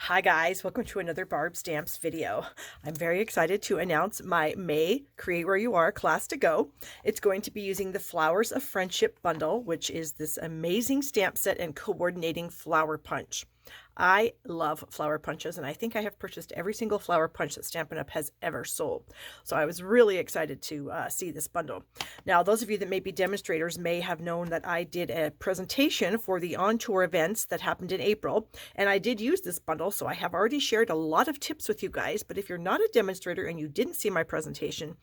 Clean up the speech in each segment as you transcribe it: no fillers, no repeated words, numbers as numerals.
Hi guys, welcome to another Barb Stamps video. I'm very excited to announce my May Create Where You Are class to go. It's going to be using the Flowers of Friendship bundle, which is this amazing stamp set and coordinating flower punch. I love flower punches, and I think I have purchased every single flower punch that Stampin' Up! Has ever sold. So I was really excited to see this bundle. Now, those of you that may be demonstrators may have known that I did a presentation for the on-tour events that happened in April, and I did use this bundle, so I have already shared a lot of tips with you guys. But if you're not a demonstrator and you didn't see my presentation,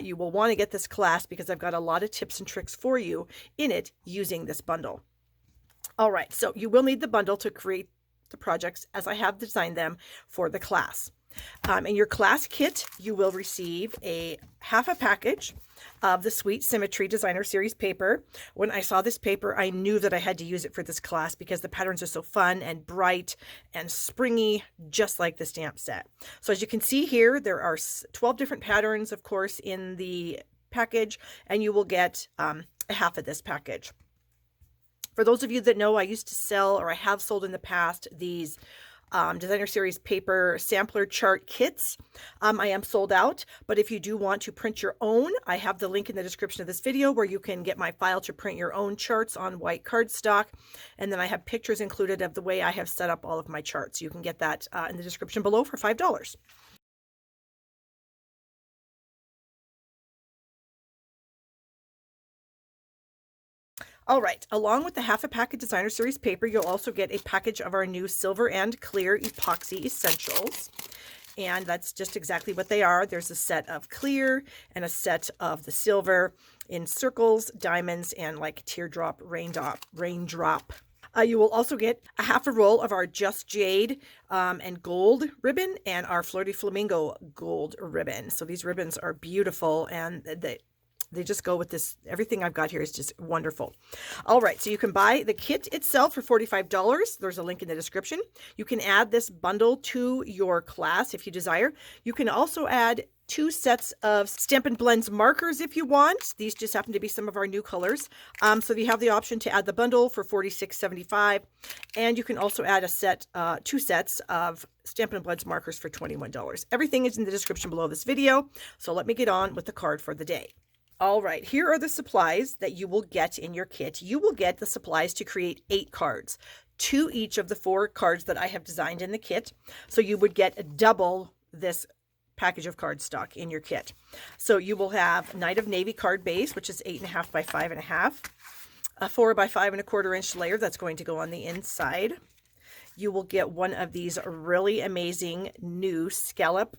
you will want to get this class because I've got a lot of tips and tricks for you in it using this bundle. All right, so you will need the bundle to create the projects as I have designed them for the class. In your class kit, you will receive half a package of the Sweet Symmetry Designer Series paper. When I saw this paper, I knew that I had to use it for this class because the patterns are so fun and bright and springy, just like the stamp set. So as you can see here, there are 12 different patterns, of course, in the package, and you will get half of this package. For those of you that know, I used to sell, or I have sold in the past, these Designer Series paper sampler chart kits. I am sold out, but if you do want to print your own, I have the link in the description of this video where you can get my file to print your own charts on white cardstock. And then I have pictures included of the way I have set up all of my charts. You can get that in the description below for $5. All right, along with the half a pack of Designer Series paper, you'll also get a package of our new Silver and Clear Epoxy Essentials. And that's just exactly what they are. There's a set of clear and a set of the silver in circles, diamonds, and like teardrop, raindrop. You will also get a half a roll of our Just Jade and gold ribbon and our Flirty Flamingo gold ribbon. So these ribbons are beautiful, and they just go with this. Everything I've got here is just wonderful. All right, so you can buy the kit itself for $45. There's a link in the description. You can add this bundle to your class if you desire. You can also add 2 sets of Stampin' Blends markers if you want. These just happen to be some of our new colors. So you have the option to add the bundle for $46.75. And you can also add a set, 2 sets of Stampin' Blends markers for $21. Everything is in the description below this video. So let me get on with the card for the day. All right, here are the supplies that you will get in your kit. You will get the supplies to create 8 cards, 2 each of the 4 cards that I have designed in the kit. So you would get double this package of cardstock in your kit. So you will have Night of Navy card base, which is 8.5 by 5.5, a 4 by 5.25 inch layer that's going to go on the inside. You will get one of these really amazing new scallop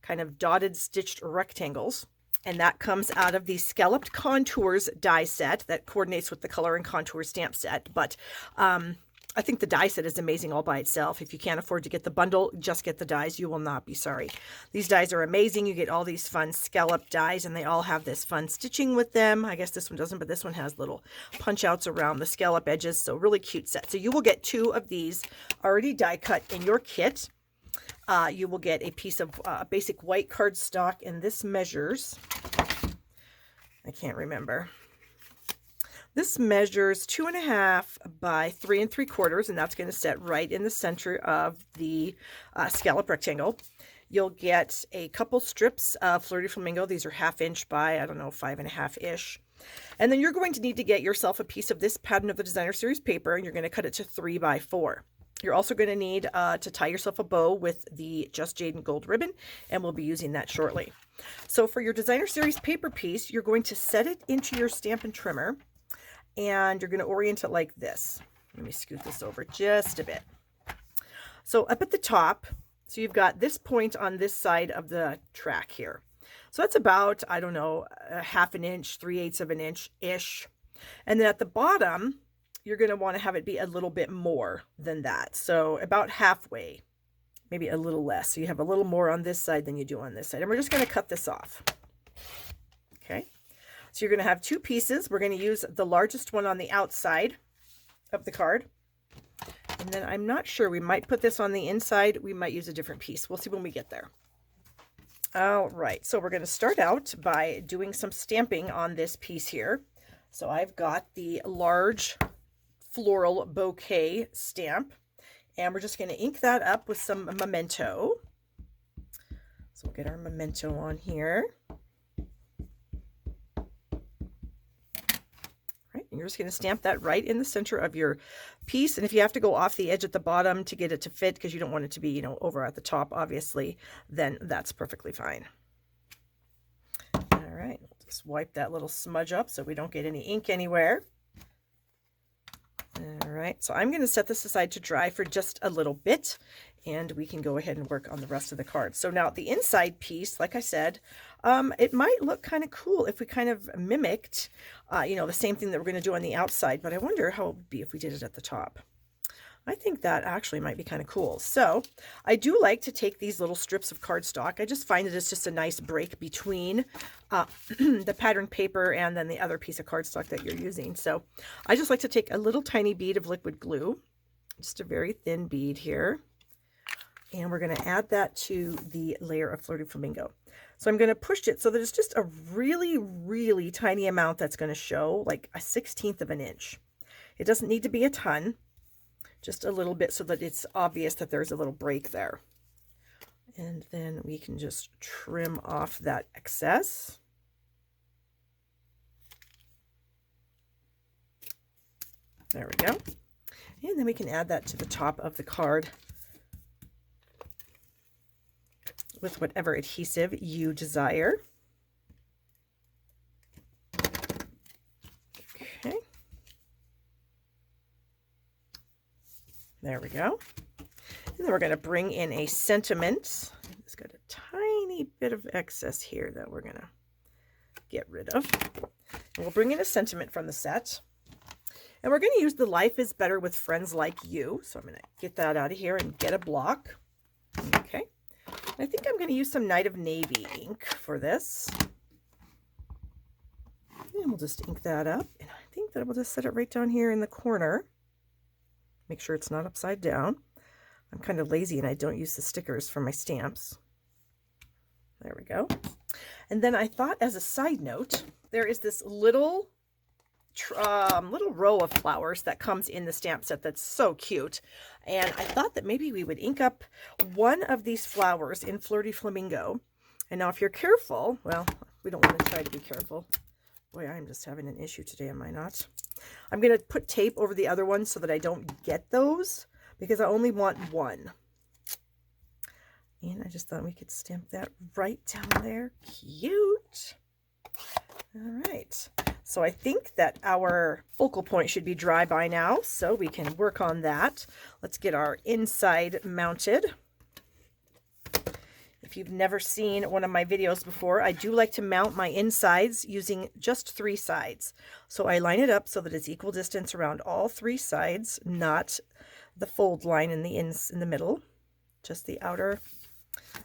kind of dotted stitched rectangles. And that comes out of the Scalloped Contours die set that coordinates with the Color and Contour stamp set. But I think the die set is amazing all by itself. If you can't afford to get the bundle, just get the dies. You will not be sorry. These dies are amazing. You get all these fun scallop dies, and they all have this fun stitching with them. I guess this one doesn't, but this one has little punch outs around the scallop edges. So really cute set. So you will get 2 of these already die cut in your kit. You will get a piece of basic white cardstock, and this measures, I can't remember. This measures 2.5 by 3 3/4, and that's going to set right in the center of the scallop rectangle. You'll get a couple strips of Flirty Flamingo. These are 1/2 inch by, I don't know, 5.5-ish. And then you're going to need to get yourself a piece of this pattern of the Designer Series paper, and you're going to cut it to 3 by 4. You're also going to need to tie yourself a bow with the Just Jade and Gold ribbon, and we'll be using that shortly. So for your Designer Series paper piece, you're going to set it into your Stampin' Trimmer, and you're going to orient it like this. Let me scoot this over just a bit. So up at the top, so you've got this point on this side of the track here. So that's about, I don't know, 1/2 inch, 3/8 of an inch-ish. And then at the bottom, you're going to want to have it be a little bit more than that. So about halfway, maybe a little less. So you have a little more on this side than you do on this side. And we're just going to cut this off. Okay. So you're going to have 2 pieces. We're going to use the largest one on the outside of the card. And then I'm not sure. We might put this on the inside. We might use a different piece. We'll see when we get there. All right. So we're going to start out by doing some stamping on this piece here. So I've got the large floral bouquet stamp, And we're just going to ink that up with some memento. So we'll get our memento on here. Right, and you're just going to stamp that right in the center of your piece. And if you have to go off the edge at the bottom to get it to fit, because you don't want it to be, over at the top, obviously, then that's perfectly fine. All right, we'll just wipe that little smudge up so we don't get any ink anywhere. All right, so I'm going to set this aside to dry for just a little bit, and we can go ahead and work on the rest of the card. So now the inside piece, like I said, it might look kind of cool if we kind of mimicked, the same thing that we're going to do on the outside, but I wonder how it would be if we did it at the top. I think that actually might be kind of cool. So I do like to take these little strips of cardstock. I just find that it's just a nice break between the pattern paper and then the other piece of cardstock that you're using. So I just like to take a little tiny bead of liquid glue, just a very thin bead here. And we're going to add that to the layer of Flirty Flamingo. So I'm going to push it so that it's just a really, really tiny amount that's going to show, like a 1/16 of an inch. It doesn't need to be a ton. Just a little bit so that it's obvious that there's a little break there. And then we can just trim off that excess. There we go. And then we can add that to the top of the card with whatever adhesive you desire. Okay. There we go. And then we're going to bring in a sentiment. It's got a tiny bit of excess here that we're going to get rid of. And we'll bring in a sentiment from the set. And we're going to use the Life is Better with Friends Like You. So I'm going to get that out of here and get a block. Okay. I think I'm going to use some Night of Navy ink for this. And we'll just ink that up. And I think that we'll just set it right down here in the corner. Make sure it's not upside down. I'm kind of lazy and I don't use the stickers for my stamps. There we go. And then I thought, as a side note, there is this little row of flowers that comes in the stamp set that's so cute. And I thought that maybe we would ink up one of these flowers in Flirty Flamingo. And now if you're careful, well, we don't want to try to be careful. Boy, I'm just having an issue today, am I not? I'm going to put tape over the other one so that I don't get those, because I only want one. And I just thought we could stamp that right down there. Cute. All right. So I think that our focal point should be dry by now, so we can work on that. Let's get our inside mounted. If you've never seen one of my videos before, I do like to mount my insides using just 3 sides. So I line it up so that it's equal distance around all 3 sides, not the fold line in the middle, just the outer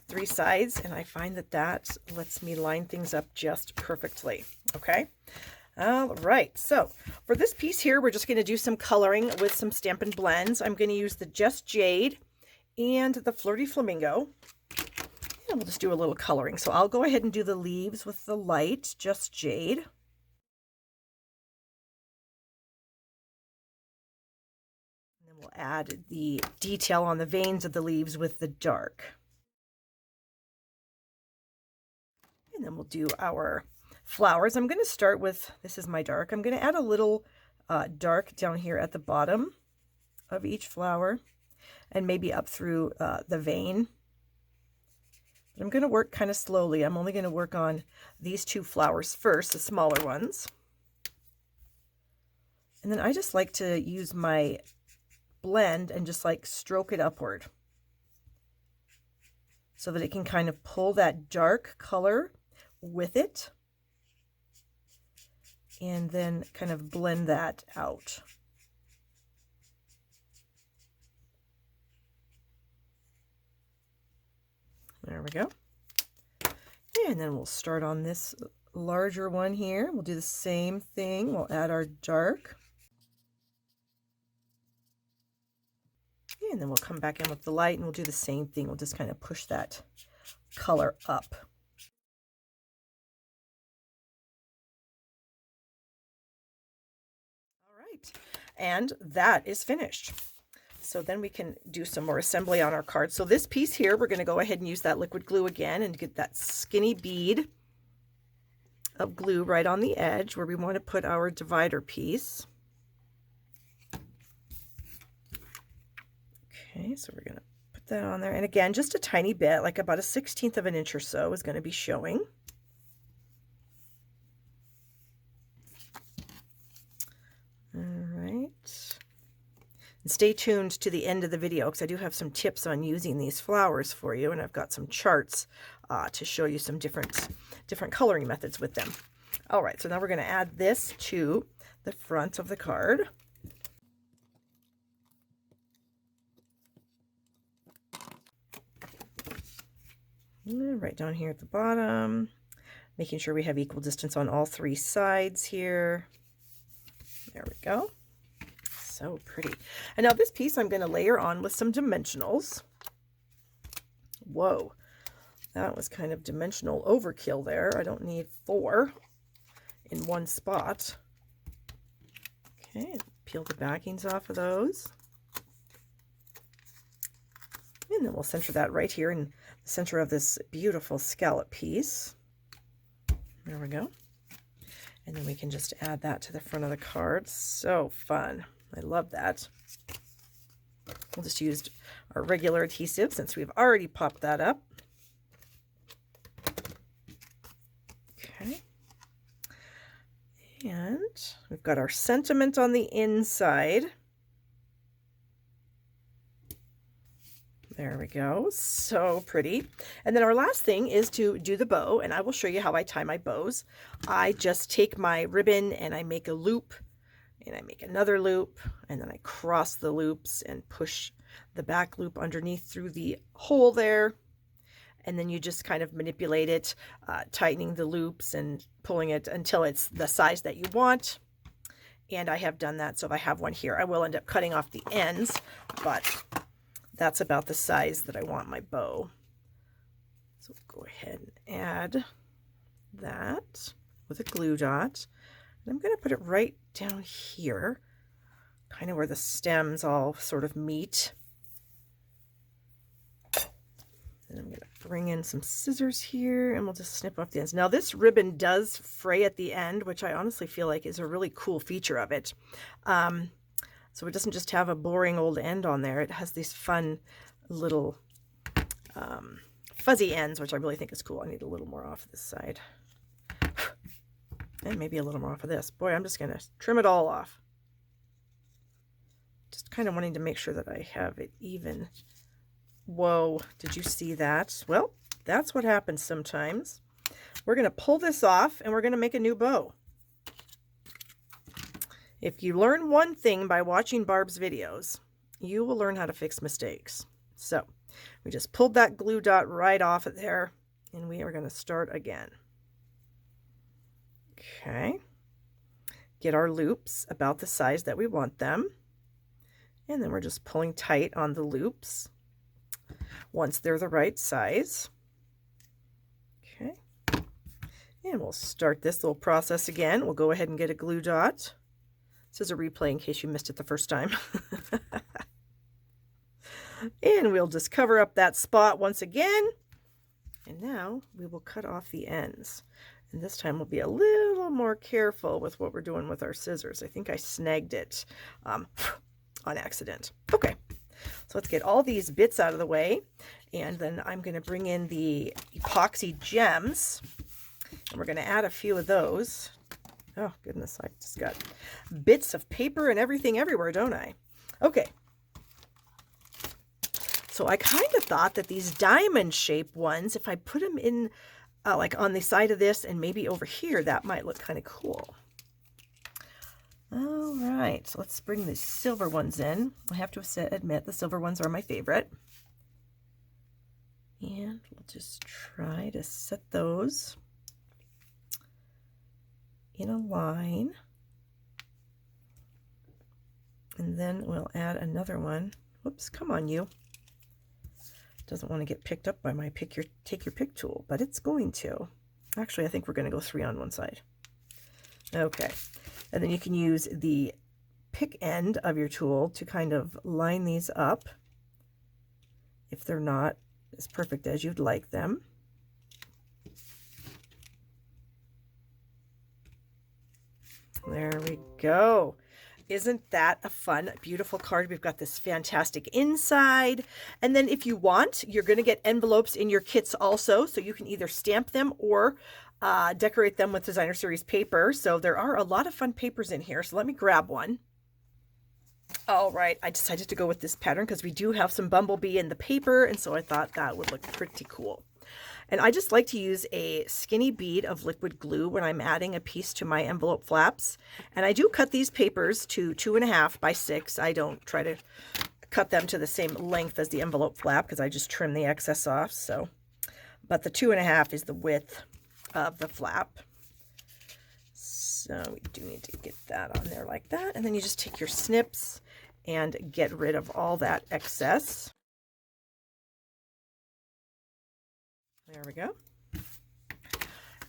3 sides. And I find that that lets me line things up just perfectly. Okay. All right. So for this piece here, we're just going to do some coloring with some Stampin' Blends. I'm going to use the Just Jade and the Flirty Flamingo. And we'll just do a little coloring. So I'll go ahead and do the leaves with the light, Just Jade. And then we'll add the detail on the veins of the leaves with the dark. And then we'll do our flowers. I'm going to start with, this is my dark. I'm going to add a little dark down here at the bottom of each flower and maybe up through the vein. But I'm going to work kind of slowly. I'm only going to work on these 2 flowers first, the smaller ones. And then I just like to use my blend and just like stroke it upward so that it can kind of pull that dark color with it and then kind of blend that out. There we go. And then we'll start on this larger one here. We'll do the same thing. We'll add our dark. And then we'll come back in with the light and we'll do the same thing. We'll just kind of push that color up. All right. And that is finished. so then we can do some more assembly on our card. So this piece here, we're going to go ahead and use that liquid glue again and get that skinny bead of glue right on the edge where we want to put our divider piece. Okay, so we're going to put that on there. And again, just a tiny bit, like about 1/16 of an inch or so is going to be showing. And stay tuned to the end of the video because I do have some tips on using these flowers for you, and I've got some charts to show you some different coloring methods with them. All right, so now we're going to add this to the front of the card. And right down here at the bottom, making sure we have equal distance on all 3 sides here. There we go. So pretty. And now this piece I'm going to layer on with some dimensionals. Whoa, that was kind of dimensional overkill there. I don't need 4 in one spot. Okay, peel the backings off of those. And then we'll center that right here in the center of this beautiful scallop piece. There we go. And then we can just add that to the front of the card. So fun. I love that. We'll just use our regular adhesive since we've already popped that up. Okay. And we've got our sentiment on the inside. There we go. So pretty. And then our last thing is to do the bow, and I will show you how I tie my bows. I just take my ribbon and I make a loop, and I make another loop, and then I cross the loops and push the back loop underneath through the hole there. And then you just kind of manipulate it, tightening the loops and pulling it until it's the size that you want. And I have done that. So if I have one here, I will end up cutting off the ends, but that's about the size that I want my bow. So go ahead and add that with a glue dot. And I'm going to put it right down here, kind of where the stems all sort of meet. And I'm going to bring in some scissors here, and we'll just snip off the ends. Now this ribbon does fray at the end, which I honestly feel like is a really cool feature of it. So it doesn't just have a boring old end on there. It has these fun little fuzzy ends, which I really think is cool. I need a little more off this side. And maybe a little more off of this. Boy, I'm just going to trim it all off. Just kind of wanting to make sure that I have it even. Whoa, did you see that? Well, that's what happens sometimes. We're going to pull this off, and we're going to make a new bow. If you learn one thing by watching Barb's videos, you will learn how to fix mistakes. So we just pulled that glue dot right off of there, and we are going to start again. Okay. Get our loops about the size that we want them. And then we're just pulling tight on the loops once they're the right size. Okay. And we'll start this little process again. We'll go ahead and get a glue dot. This is a replay in case you missed it the first time. And we'll just cover up that spot once again. And now we will cut off the ends. And this time we'll be a little more careful with what we're doing with our scissors. I think I snagged it on accident. Okay, so let's get all these bits out of the way. And then I'm going to bring in the epoxy gems. And we're going to add a few of those. Oh, goodness, I just got bits of paper and everything everywhere, don't I? Okay. So I kind of thought that these diamond-shaped ones, if I put them in, like on the side of this and maybe over here, that might look kind of cool. All right, so let's bring the silver ones in. I have to admit, the silver ones are my favorite. And we'll just try to set those in a line, and then we'll add another one. Whoops, come on, you. Doesn't want to get picked up by my take your pick tool, but it's going to. Actually, I think we're going to go 3 on one side. Okay, and then you can use the pick end of your tool to kind of line these up if they're not as perfect as you'd like them. There we go. Isn't that a fun, beautiful card? We've got this fantastic inside. And then if you want, you're going to get envelopes in your kits also. So you can either stamp them or decorate them with designer series paper. So there are a lot of fun papers in here. So let me grab one. All right, I decided to go with this pattern because we do have some bumblebee in the paper. And so I thought that would look pretty cool. And I just like to use a skinny bead of liquid glue when I'm adding a piece to my envelope flaps. And I do cut these papers to 2.5 by 6. I don't try to cut them to the same length as the envelope flap because I just trim the excess off. So, but the 2.5 is the width of the flap. So we do need to get that on there like that. And then you just take your snips and get rid of all that excess. There we go.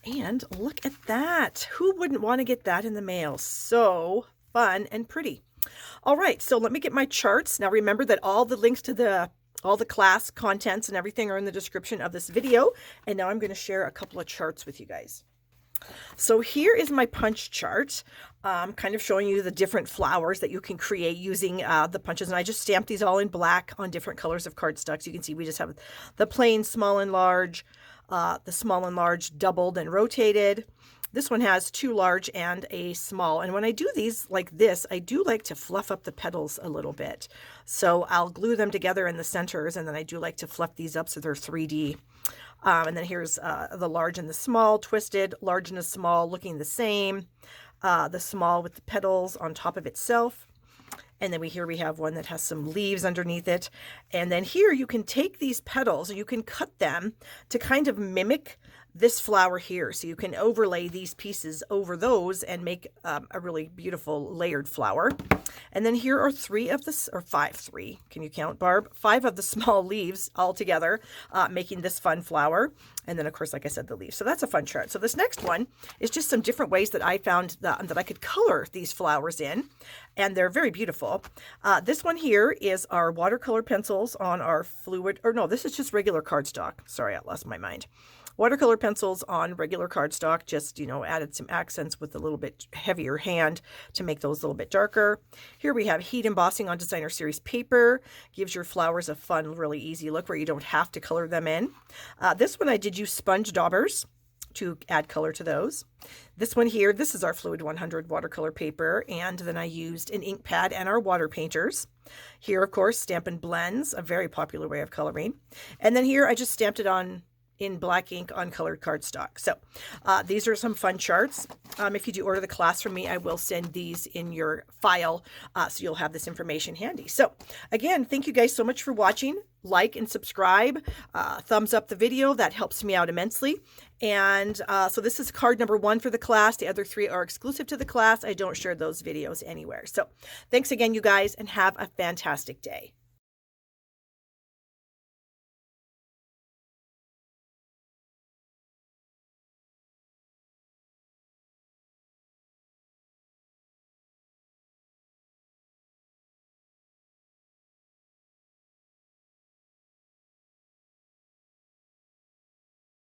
And look at that. Who wouldn't want to get that in the mail? So fun and pretty. All right, so let me get my charts. Now remember that all the links to all the class contents and everything are in the description of this video. And now I'm going to share a couple of charts with you guys. So here is my punch chart, kind of showing you the different flowers that you can create using the punches. And I just stamped these all in black on different colors of cardstock. So you can see we just have the plain small and large, the small and large doubled and rotated. This one has 2 large and a small. And when I do these like this, I do like to fluff up the petals a little bit. So I'll glue them together in the centers, and then I do like to fluff these up so they're 3D. And then here's the large and the small, twisted, large and the small looking the same. The small with the petals on top of itself. And then here we have one that has some leaves underneath it. And then here you can take these petals and you can cut them to kind of mimic this flower here. So you can overlay these pieces over those and make a really beautiful layered flower. And then here are 3 of the, or 5, can you count, Barb? 5 of the small leaves all together, making this fun flower. And then of course, like I said, the leaves. So that's a fun chart. So this next one is just some different ways that I found that I could color these flowers in. And they're very beautiful. This one here is our watercolor pencils on our fluid, or no, this is just regular cardstock. Sorry, I lost my mind. Watercolor pencils on regular cardstock, just, you know, added some accents with a little bit heavier hand to make those a little bit darker. Here we have heat embossing on designer series paper. Gives your flowers a fun, really easy look where you don't have to color them in. This one I did use sponge daubers to add color to those. This one here, this is our Fluid 100 watercolor paper, and then I used an ink pad and our water painters. Here, of course, Stampin' Blends, a very popular way of coloring. And then here I just stamped it on in black ink on colored cardstock. So these are some fun charts. If you do order the class from me, I will send these in your file so you'll have this information handy. So again, thank you guys so much for watching. Like and subscribe, thumbs up the video. That helps me out immensely. And so this is card number 1 for the class. The other 3 are exclusive to the class. I don't share those videos anywhere. So thanks again, you guys, and have a fantastic day.